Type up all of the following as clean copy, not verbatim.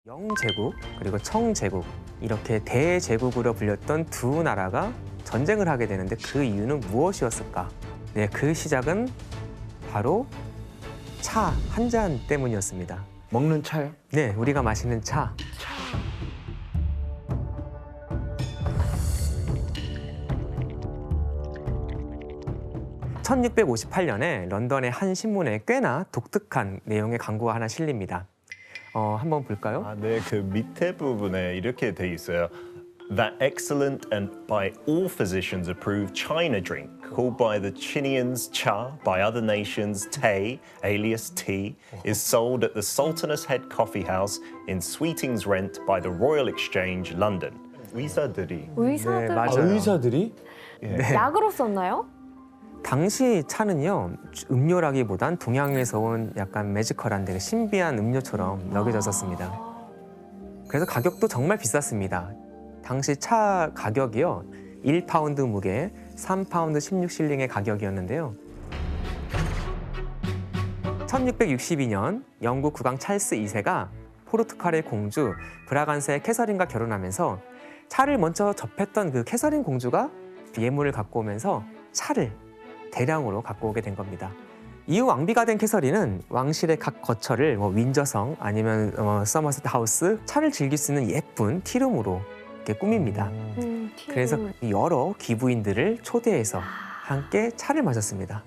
영제국 그리고 청제국 이렇게 대제국으로 불렸던 두 나라가 전쟁을 하게 되는데 그 이유는 무엇이었을까? 네, 그 시작은 바로 차 한 잔 때문이었습니다. 먹는 차요? 네, 우리가 마시는 차. 1658년에 런던의 한 신문에 꽤나 독특한 내용의 광고가 하나 실립니다. 한번 볼까요? 아, 네, 그 밑에 부분에 이렇게 돼 있어요. That excellent and by all physicians approved China drink, called by the Chinians cha, by other nations tea, alias tea, is sold at the Sultan's Head Coffee House in Sweeting's Rent by the Royal Exchange, London. 의사들이 의사들 네, 아, 맞아요. 의사들이? 약으로 썼나요? 당시 차는요, 음료라기보단 동양에서 온 약간 매지컬한 되게 신비한 음료처럼 여겨졌었습니다. 그래서 가격도 정말 비쌌습니다. 당시 차 가격이요, 1파운드 무게 3파운드 16실링의 가격이었는데요. 1662년 영국 국왕 찰스 2세가 포르투갈의 공주 브라간스의 캐서린과 결혼하면서 차를 먼저 접했던 그 캐서린 공주가 예물을 갖고 오면서 차를 대량으로 갖고 오게 된 겁니다. 이후 왕비가 된 캐서린은 왕실의 각 거처를 윈저성 아니면 서머셋 하우스, 차를 즐길 수 있는 예쁜 티룸으로 이렇게 꾸밉니다. 그래서 여러 귀부인들을 초대해서 함께 차를 마셨습니다.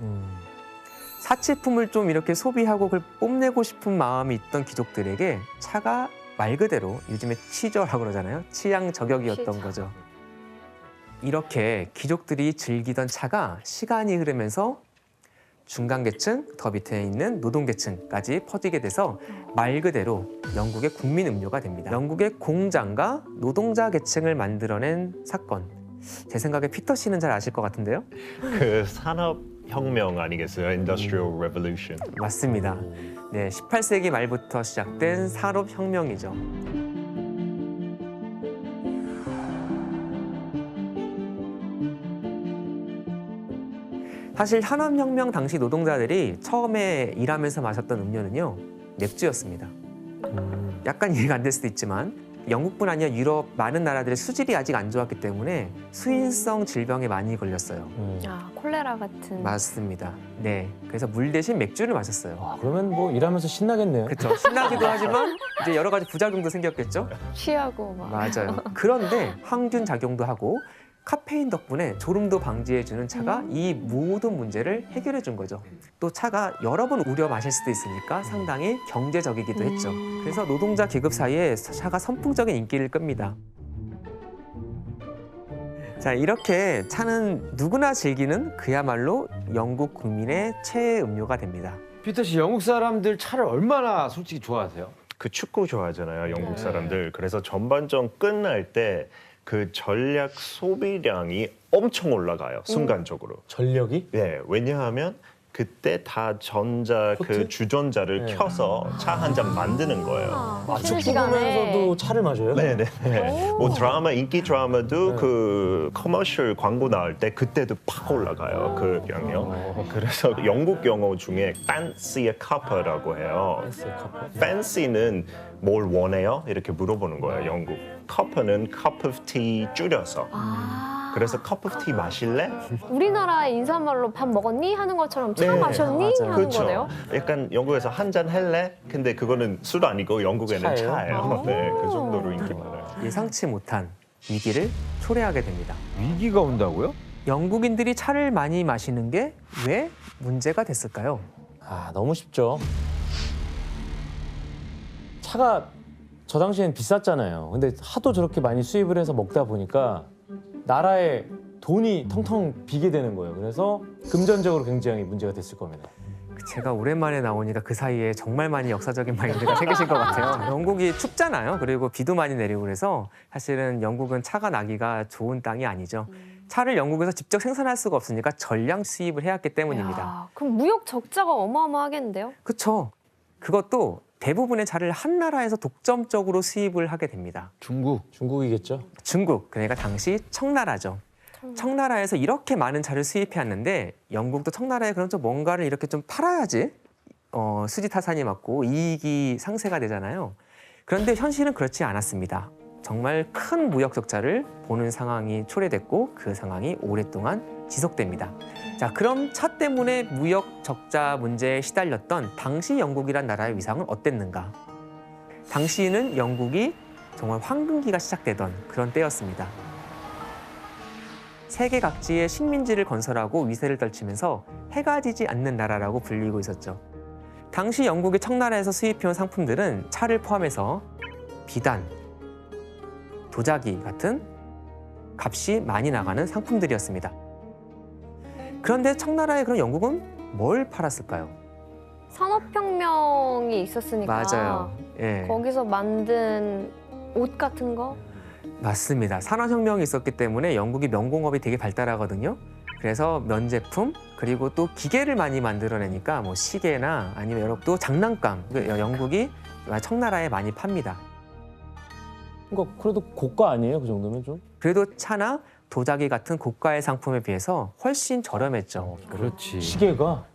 사치품을 좀 이렇게 소비하고 그걸 뽐내고 싶은 마음이 있던 귀족들에게 차가 말 그대로 요즘에 취저라고 그러잖아요. 취향 저격이었던 거죠. 이렇게 귀족들이 즐기던 차가 시간이 흐르면서 중간계층, 더 밑에 있는 노동계층까지 퍼지게 돼서 말 그대로 영국의 국민 음료가 됩니다. 영국의 공장과 노동자 계층을 만들어낸 사건. 제 생각에 피터 씨는 잘 아실 것 같은데요? 그 산업혁명 아니겠어요? Industrial Revolution. 맞습니다. 네, 18세기 말부터 시작된 산업혁명이죠. 사실 산업혁명 당시 노동자들이 처음에 일하면서 마셨던 음료는요, 맥주였습니다. 약간 이해가 안 될 수도 있지만 영국뿐 아니라 유럽 많은 나라들의 수질이 아직 안 좋았기 때문에 수인성 질병에 많이 걸렸어요. 아, 콜레라 같은. 맞습니다. 네, 그래서 물 대신 맥주를 마셨어요. 아, 그러면 뭐 일하면서 신나겠네요. 그렇죠. 신나기도 하지만 이제 여러 가지 부작용도 생겼겠죠. 취하고 막. 맞아요. 그런데 항균 작용도 하고 카페인 덕분에 졸음도 방지해주는 차가 이 모든 문제를 해결해 준 거죠. 또 차가 여러 번 우려 마실 수도 있으니까 상당히 경제적이기도 했죠. 그래서 노동자 계급 사이에 차가 선풍적인 인기를 끕니다. 자, 이렇게 차는 누구나 즐기는 그야말로 영국 국민의 최애 음료가 됩니다. 피터 씨, 영국 사람들 차를 얼마나 솔직히 좋아하세요? 그 축구 좋아하잖아요, 영국 사람들. 그래서 전반전 끝날 때 그 전략 소비량이 엄청 올라가요, 순간적으로. 전력이? 네, 왜냐하면 그때 다 전자 포트? 그 주전자를 네. 켜서 차 한 잔 만드는 거예요. 아, 쉬는 축구 시간에. 보면서도 차를 마셔요? 네네. 뭐 드라마 인기 드라마도 네. 그 커머셜 광고 나올 때 그때도 팍 올라가요, 그 양요. 그래서 영국 영어 중에 fancy a cup라고 해요. fancy는 뭘 원해요? 이렇게 물어보는 거예요, 영국. cup는 cup of tea 줄여서. 그래서 cup of tea 마실래? 우리나라의 인사말로 밥 먹었니? 하는 것처럼 차 네, 마셨니? 맞아요. 하는 그렇죠. 거네요. 약간 영국에서 한 잔 할래? 근데 그거는 술 아니고 영국에는 차예요? 차예요. 네, 그 정도로 인기 많아요. 예상치 못한 위기를 초래하게 됩니다. 위기가 온다고요? 영국인들이 차를 많이 마시는 게 왜 문제가 됐을까요? 아, 너무 쉽죠. 차가 저 당시엔 비쌌잖아요. 근데 하도 저렇게 많이 수입을 해서 먹다 보니까 나라에 돈이 텅텅 비게 되는 거예요. 그래서 금전적으로 굉장히 문제가 됐을 겁니다. 제가 오랜만에 나오니까 그 사이에 정말 많이 역사적인 마인드가 생기신 것 같아요. 영국이 춥잖아요. 그리고 비도 많이 내리고 그래서 사실은 영국은 차가 나기가 좋은 땅이 아니죠. 차를 영국에서 직접 생산할 수가 없으니까 전량 수입을 해왔기 때문입니다. 야, 그럼 무역 적자가 어마어마하겠는데요? 그렇죠. 그것도 대부분의 차를 한 나라에서 독점적으로 수입을 하게 됩니다. 중국이겠죠? 중국, 그러니까 당시 청나라죠. 청나라에서 이렇게 많은 차를 수입해왔는데 영국도 청나라에 그럼 좀 뭔가를 이렇게 좀 팔아야지 수지타산이 맞고 이익이 상쇄가 되잖아요. 그런데 현실은 그렇지 않았습니다. 정말 큰 무역 적자를 보는 상황이 초래됐고 그 상황이 오랫동안 지속됩니다. 자, 그럼 차 때문에 무역 적자 문제에 시달렸던 당시 영국이란 나라의 위상은 어땠는가? 당시는 영국이 정말 황금기가 시작되던 그런 때였습니다. 세계 각지에 식민지를 건설하고 위세를 떨치면서 해가 지지 않는 나라라고 불리고 있었죠. 당시 영국의 청나라에서 수입해온 상품들은 차를 포함해서 비단, 도자기 같은 값이 많이 나가는 상품들이었습니다. 그런데 청나라의 그런 영국은 뭘 팔았을까요? 산업혁명이 있었으니까 맞아요. 예. 거기서 만든 옷 같은 거? 맞습니다. 산업혁명이 있었기 때문에 영국이 명공업이 되게 발달하거든요. 그래서 면제품 그리고 또 기계를 많이 만들어내니까 뭐 시계나 아니면 여러 또 장난감 영국이 청나라에 많이 팝니다. 그러니까 그래도 고가 아니에요? 그 정도면 좀? 그래도 차나 도자기 같은 고가의 상품에 비해서 훨씬 저렴했죠. 그렇지. 시계가?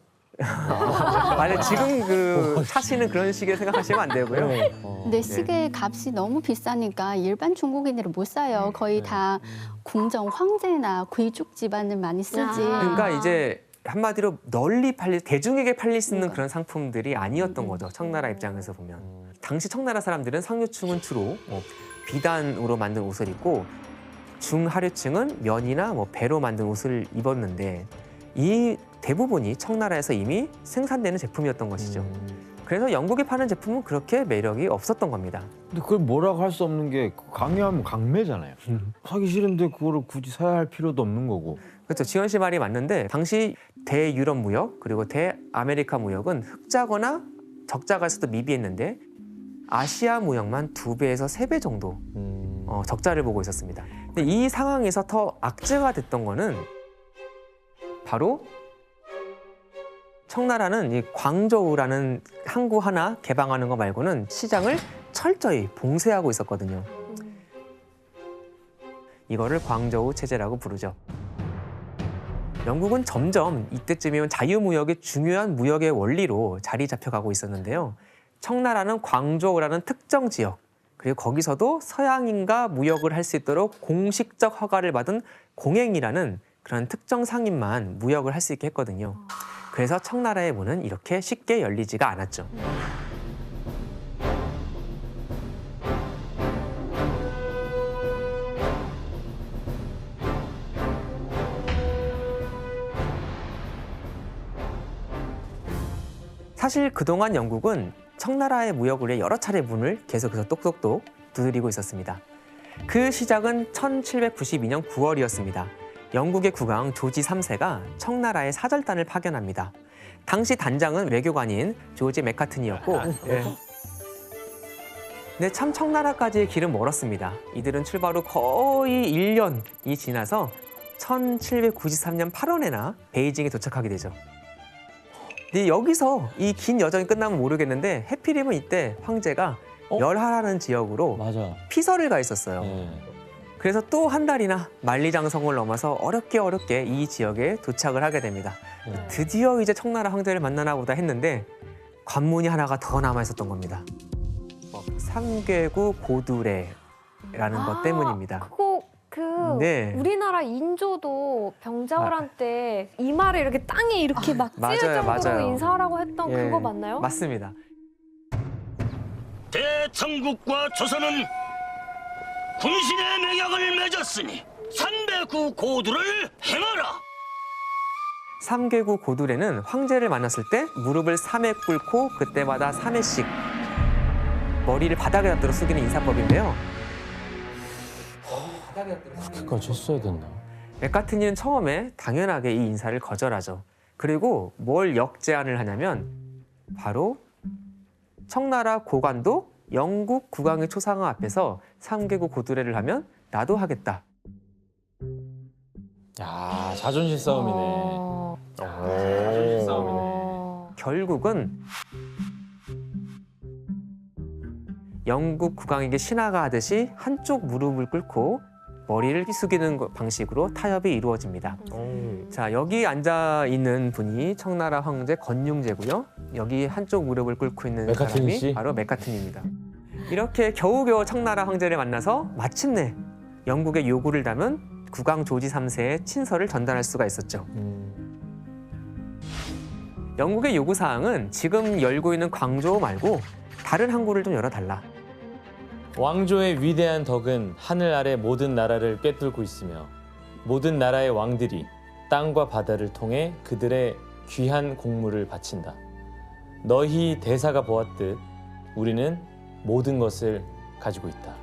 만약 지금 그 차시는 그런 시계 생각하시면 안 되고요. 네. 근데 시계 값이 너무 비싸니까 일반 중국인들은 못 사요. 거의 다 궁정 황제나 귀족 집안은 많이 쓰지. 그러니까 이제 한마디로 널리 대중에게 팔릴 수 있는 그런 상품들이 아니었던 거죠. 청나라 입장에서 보면. 당시 청나라 사람들은 상류층은 주로 비단으로 만든 옷을 입고 중하류층은 면이나 배로 만든 옷을 입었는데 이 대부분이 청나라에서 이미 생산되는 제품이었던 것이죠. 그래서 영국에 파는 제품은 그렇게 매력이 없었던 겁니다. 근데 그걸 뭐라고 할 수 없는 게 강요하면 강매잖아요. 사기 싫은데 그거를 굳이 사야 할 필요도 없는 거고. 그렇죠. 지원 씨 말이 맞는데 당시 대유럽 무역 그리고 대아메리카 무역은 흑자거나 적자가 있어도 미비했는데 아시아 무역만 2배에서 3배 정도 적자를 보고 있었습니다. 근데 이 상황에서 더 악재가 됐던 거는 바로 청나라는 이 광저우라는 항구 하나 개방하는 거 말고는 시장을 철저히 봉쇄하고 있었거든요. 이거를 광저우 체제라고 부르죠. 영국은 점점 이때쯤이면 자유무역의 중요한 무역의 원리로 자리 잡혀가고 있었는데요. 청나라는 광저우라는 특정 지역, 그리고 거기서도 서양인과 무역을 할 수 있도록 공식적 허가를 받은 공행이라는 그런 특정 상인만 무역을 할 수 있게 했거든요. 그래서 청나라의 문은 이렇게 쉽게 열리지가 않았죠. 사실 그동안 영국은 청나라의 무역을 위해 여러 차례 문을 계속해서 똑똑똑 두드리고 있었습니다. 그 시작은 1792년 9월이었습니다. 영국의 국왕 조지 3세가 청나라에 사절단을 파견합니다. 당시 단장은 외교관인 조지 맥카튼이었고 근데 참 청나라까지의 길은 멀었습니다. 이들은 출발 후 거의 1년이 지나서 1793년 8월에나 베이징에 도착하게 되죠. 근데 여기서 이 긴 여정이 끝나면 모르겠는데 해필이면 이때 황제가 열하라는 지역으로 맞아. 피서를 가 있었어요. 네. 그래서 또 한 달이나 만리장성을 넘어서 어렵게 이 지역에 도착을 하게 됩니다. 드디어 이제 청나라 황제를 만나나 보다 했는데 관문이 하나가 더 남아 있었던 겁니다. 삼괴구 고두레라는 것 때문입니다. 그거 네. 우리나라 인조도 병자호란 때 이마를 이렇게 땅에 이렇게 막 찌를 정도로 맞아요. 인사하라고 했던 예, 그거 맞나요? 맞습니다. 대청국과 조선은 군신의 맹약을 맺었으니 309 고두를 행하라. 삼괴구 고두레는 황제를 만났을 때 무릎을 3회 꿇고 그때마다 3회씩 머리를 바닥에 닿도록 숙이는 인사법인데요. 그렇게까지 했어야 됐나? 맥카트니는 처음에 당연하게 이 인사를 거절하죠. 그리고 뭘 역제안을 하냐면 바로 청나라 고관도 영국 국왕의 초상화 앞에서 삼괴구 고두레를 하면 나도 하겠다. 야, 자존심 싸움이네. 자존심 싸움이네. 결국은 영국 국왕에게 신하가 하듯이 한쪽 무릎을 꿇고 머리를 숙이는 방식으로 타협이 이루어집니다. 자, 여기 앉아 있는 분이 청나라 황제 건융제고요. 여기 한쪽 무릎을 꿇고 있는 맥카트니 사람이 씨? 바로 맥카튼입니다. 이렇게 겨우겨우 청나라 황제를 만나서 마침내 영국의 요구를 담은 국왕 조지 3세의 친서를 전달할 수가 있었죠. 영국의 요구 사항은 지금 열고 있는 광조 말고 다른 항구를 좀 열어달라. 왕조의 위대한 덕은 하늘 아래 모든 나라를 꿰뚫고 있으며 모든 나라의 왕들이 땅과 바다를 통해 그들의 귀한 공물을 바친다. 너희 대사가 보았듯 우리는 모든 것을 가지고 있다.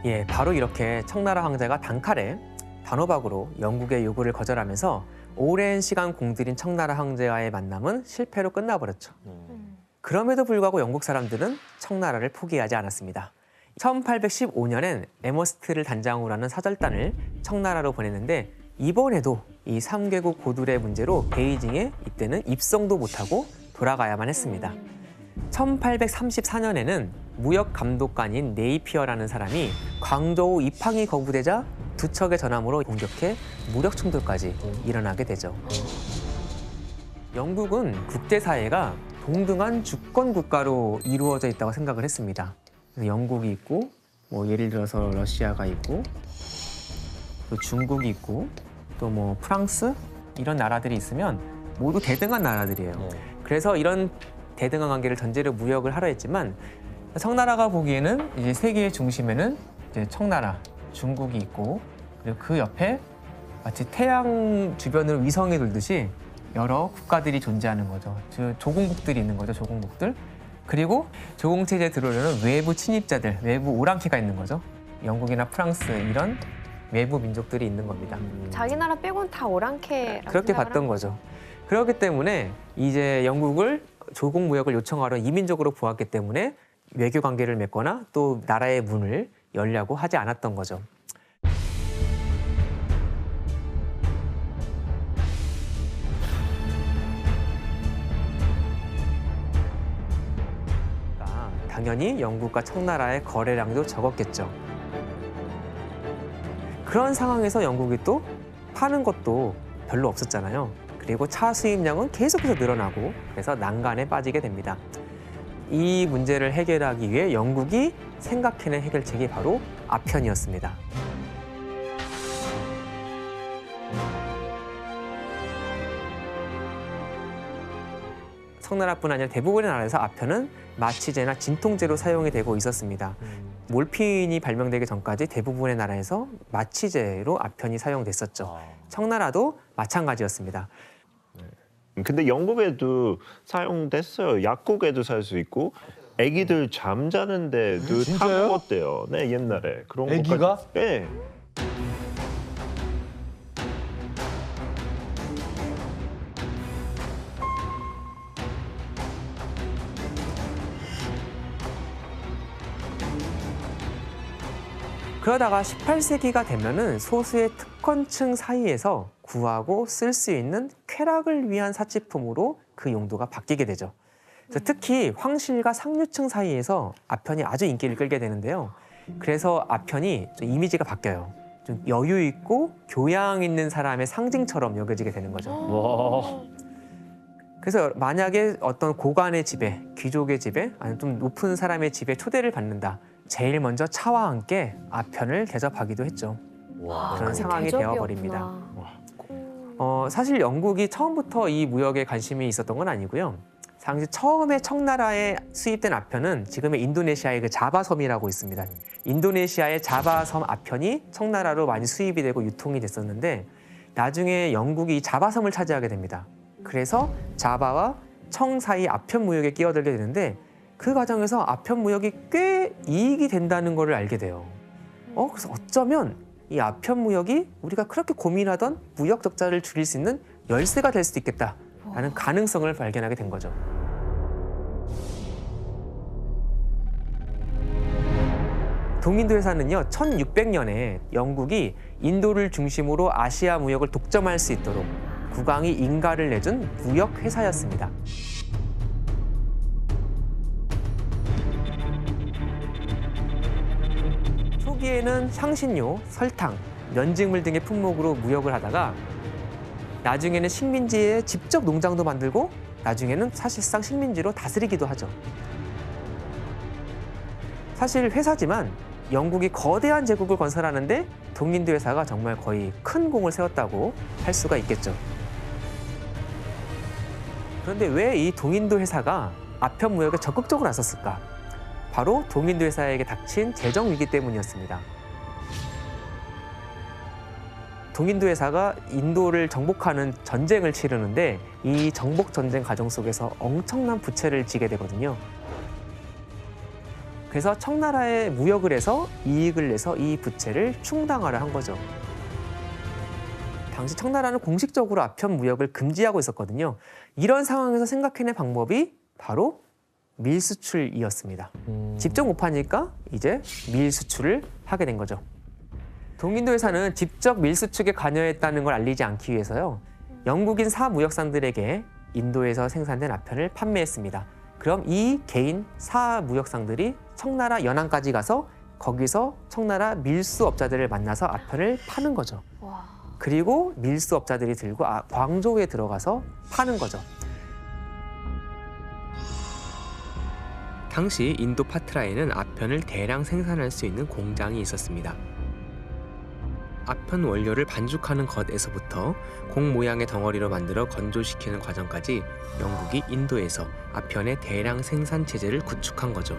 예, 바로 이렇게 청나라 황제가 단칼에 단호박으로 영국의 요구를 거절하면서 오랜 시간 공들인 청나라 황제와의 만남은 실패로 끝나버렸죠. 그럼에도 불구하고 영국 사람들은 청나라를 포기하지 않았습니다. 1815년엔 에머스트를 단장으로 하는 사절단을 청나라로 보냈는데 이번에도 이 3개국 고들의 문제로 베이징에 이때는 입성도 못하고 돌아가야만 했습니다. 1834년에는 무역 감독관인 네이피어라는 사람이 광저우 입항이 거부되자 두 척의 전함으로 공격해 무력 충돌까지 일어나게 되죠. 영국은 국제사회가 동등한 주권 국가로 이루어져 있다고 생각을 했습니다. 그래서 영국이 있고, 뭐 예를 들어서 러시아가 있고, 또 중국이 있고, 또 뭐 프랑스 이런 나라들이 있으면 모두 대등한 나라들이에요. 그래서 이런 대등한 관계를 전제로 무역을 하려 했지만 청나라가 보기에는 이제 세계의 중심에는 이제 청나라, 중국이 있고 그리고 그 옆에 마치 태양 주변을 위성이 돌듯이 여러 국가들이 존재하는 거죠. 조공국들이 있는 거죠. 조공국들. 그리고 조공체제에 들어오려는 외부 침입자들, 외부 오랑캐가 있는 거죠. 영국이나 프랑스 이런 외부 민족들이 있는 겁니다. 자기 나라 빼고는 다 오랑캐라고 그렇게 생각을 봤던 한 거죠. 그렇기 때문에 이제 영국을 조공 무역을 요청하러 이민족으로 보았기 때문에 외교 관계를 맺거나 또 나라의 문을 열려고 하지 않았던 거죠. 당연히 영국과 청나라의 거래량도 적었겠죠. 그런 상황에서 영국이 또 파는 것도 별로 없었잖아요. 그리고 차 수입량은 계속해서 늘어나고 그래서 난간에 빠지게 됩니다. 이 문제를 해결하기 위해 영국이 생각해낸 해결책이 바로 아편이었습니다. 청나라뿐 아니라 대부분의 나라에서 아편은 마취제나 진통제로 사용이 되고 있었습니다. 몰핀이 발명되기 전까지 대부분의 나라에서 마취제로 아편이 사용됐었죠. 청나라도 마찬가지였습니다. 근데 영국에도 사용됐어요. 약국에도 살 수 있고 아기들 잠자는 데도 다 진짜요? 먹었대요. 네, 옛날에. 그런 아기가? 것까지. 네. 그러다가 18세기가 되면은 소수의 특권층 사이에서 구하고 쓸 수 있는 쾌락을 위한 사치품으로 그 용도가 바뀌게 되죠. 그래서 특히 황실과 상류층 사이에서 아편이 아주 인기를 끌게 되는데요. 그래서 아편이 좀 이미지가 바뀌어요. 좀 여유 있고 교양 있는 사람의 상징처럼 여겨지게 되는 거죠. 와. 그래서 만약에 어떤 고관의 집에, 귀족의 집에, 아니면 좀 높은 사람의 집에 초대를 받는다. 제일 먼저 차와 함께 아편을 대접하기도 했죠. 그런 상황이 되어버립니다. 사실 영국이 처음부터 이 무역에 관심이 있었던 건 아니고요. 당시 처음에 청나라에 수입된 아편은 지금의 인도네시아의 그 자바섬이라고 있습니다. 인도네시아의 자바섬 아편이 청나라로 많이 수입이 되고 유통이 됐었는데 나중에 영국이 이 자바섬을 차지하게 됩니다. 그래서 자바와 청 사이 아편 무역에 끼어들게 되는데 그 과정에서 아편 무역이 꽤 이익이 된다는 걸 알게 돼요. 그래서 어쩌면 이 아편 무역이 우리가 그렇게 고민하던 무역 적자를 줄일 수 있는 열쇠가 될 수도 있겠다라는 가능성을 발견하게 된 거죠. 동인도에서는요, 1600년에 영국이 인도를 중심으로 아시아 무역을 독점할 수 있도록 국왕이 인가를 내준 무역 회사였습니다. 초기에는 향신료, 설탕, 면직물 등의 품목으로 무역을 하다가 나중에는 식민지에 직접 농장도 만들고 나중에는 사실상 식민지로 다스리기도 하죠. 사실 회사지만 영국이 거대한 제국을 건설하는데 동인도 회사가 정말 거의 큰 공을 세웠다고 할 수가 있겠죠. 그런데 왜 이 동인도 회사가 아편 무역에 적극적으로 나섰을까? 바로 동인도 회사에게 닥친 재정 위기 때문이었습니다. 동인도 회사가 인도를 정복하는 전쟁을 치르는데 이 정복 전쟁 과정 속에서 엄청난 부채를 지게 되거든요. 그래서 청나라에 무역을 해서 이익을 내서 이 부채를 충당하려 한 거죠. 당시 청나라는 공식적으로 아편 무역을 금지하고 있었거든요. 이런 상황에서 생각해낸 방법이 바로 밀 수출이었습니다. 직접 못 파니까 이제 밀 수출을 하게 된 거죠. 동인도 회사는 직접 밀 수출에 관여했다는 걸 알리지 않기 위해서요. 영국인 사무역상들에게 인도에서 생산된 아편을 판매했습니다. 그럼 이 개인 사무역상들이 청나라 연안까지 가서 거기서 청나라 밀수업자들을 만나서 아편을 파는 거죠. 와. 그리고 밀수업자들이 들고 광저우에 들어가서 파는 거죠. 당시 인도 파트라에는 아편을 대량 생산할 수 있는 공장이 있었습니다. 아편 원료를 반죽하는 것에서부터 공 모양의 덩어리로 만들어 건조시키는 과정까지 영국이 인도에서 아편의 대량 생산 체제를 구축한 거죠.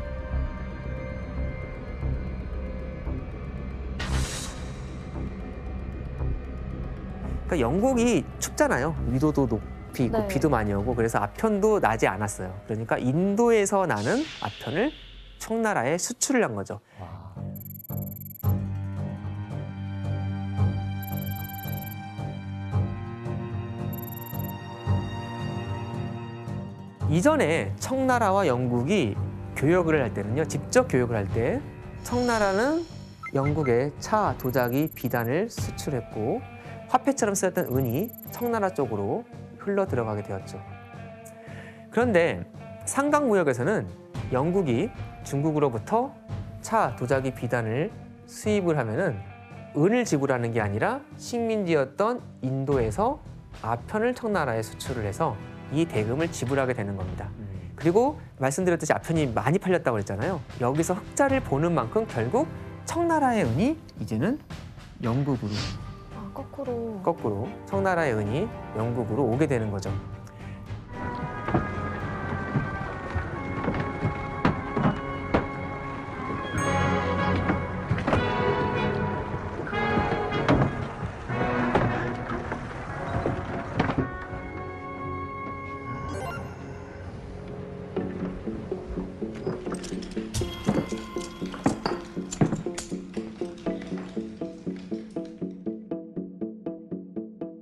그러니까 영국이 춥잖아요. 위도도 높이 있고 네. 비도 많이 오고 그래서 아편도 나지 않았어요. 그러니까 인도에서 나는 아편을 청나라에 수출을 한 거죠. 이전에 청나라와 영국이 교역을 할 때는요, 직접 교역을 할 때 청나라는 영국에 차, 도자기, 비단을 수출했고 화폐처럼 쓰였던 은이 청나라 쪽으로 흘러 들어가게 되었죠. 그런데 상강무역에서는 영국이 중국으로부터 차, 도자기, 비단을 수입을 하면은 은을 지불하는 게 아니라 식민지였던 인도에서 아편을 청나라에 수출을 해서 이 대금을 지불하게 되는 겁니다. 그리고 말씀드렸듯이 아편이 많이 팔렸다고 그랬잖아요. 여기서 흑자를 보는 만큼 결국 청나라의 은이 이제는 영국으로 아, 거꾸로. 거꾸로 청나라의 은이 영국으로 오게 되는 거죠.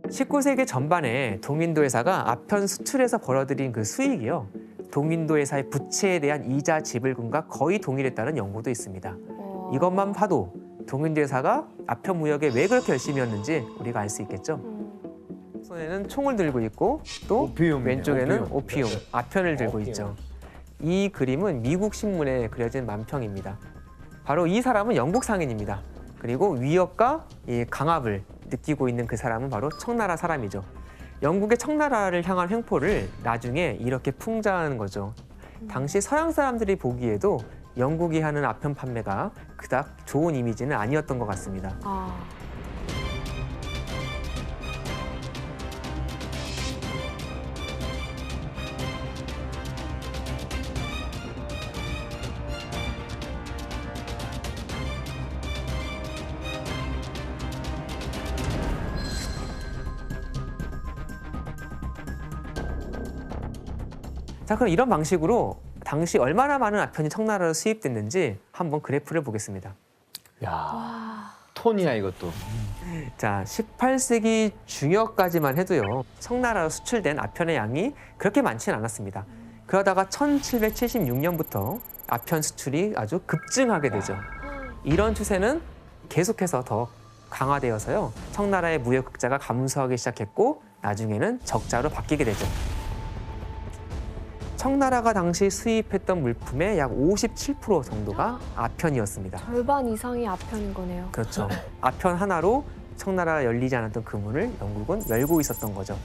(19세기) 전반에 동인도 회사가 아편 수출에서 벌어들인 그 수익이요, 동인도 회사의 부채에 대한 이자 지불금과 거의 동일했다는 연구도 있습니다. 와. 이것만 봐도 동인도 회사가 아편 무역에 왜 그렇게 열심이었는지 우리가 알 수 있겠죠. 손에는 총을 들고 있고 또 오피움이네요, 왼쪽에는 오피움. 오피움, 아편을 들고 오피움. 있죠. 이 그림은 미국 신문에 그려진 만평입니다. 바로 이 사람은 영국 상인입니다. 그리고 위협과 이 강압을 느끼고 있는 그 사람은 바로 청나라 사람이죠. 영국의 청나라를 향한 횡포를 나중에 이렇게 풍자하는 거죠. 당시 서양 사람들이 보기에도 영국이 하는 아편 판매가 그닥 좋은 이미지는 아니었던 것 같습니다. 아. 자, 그럼 이런 방식으로 당시 얼마나 많은 아편이 청나라로 수입됐는지 한번 그래프를 보겠습니다. 야, 톤이야 이것도. 자, 18세기 중엽까지만 해도요, 청나라로 수출된 아편의 양이 그렇게 많지는 않았습니다. 그러다가 1776년부터 아편 수출이 아주 급증하게 되죠. 이런 추세는 계속해서 더 강화되어서요, 청나라의 무역 흑자가 감소하기 시작했고 나중에는 적자로 바뀌게 되죠. 청나라가 당시 수입했던 물품의 약 57% 정도가 아편이었습니다. 절반 이상이 아편인 거네요. 그렇죠. 아편 하나로 청나라가 열리지 않았던 그 문을 영국은 열고 있었던 거죠.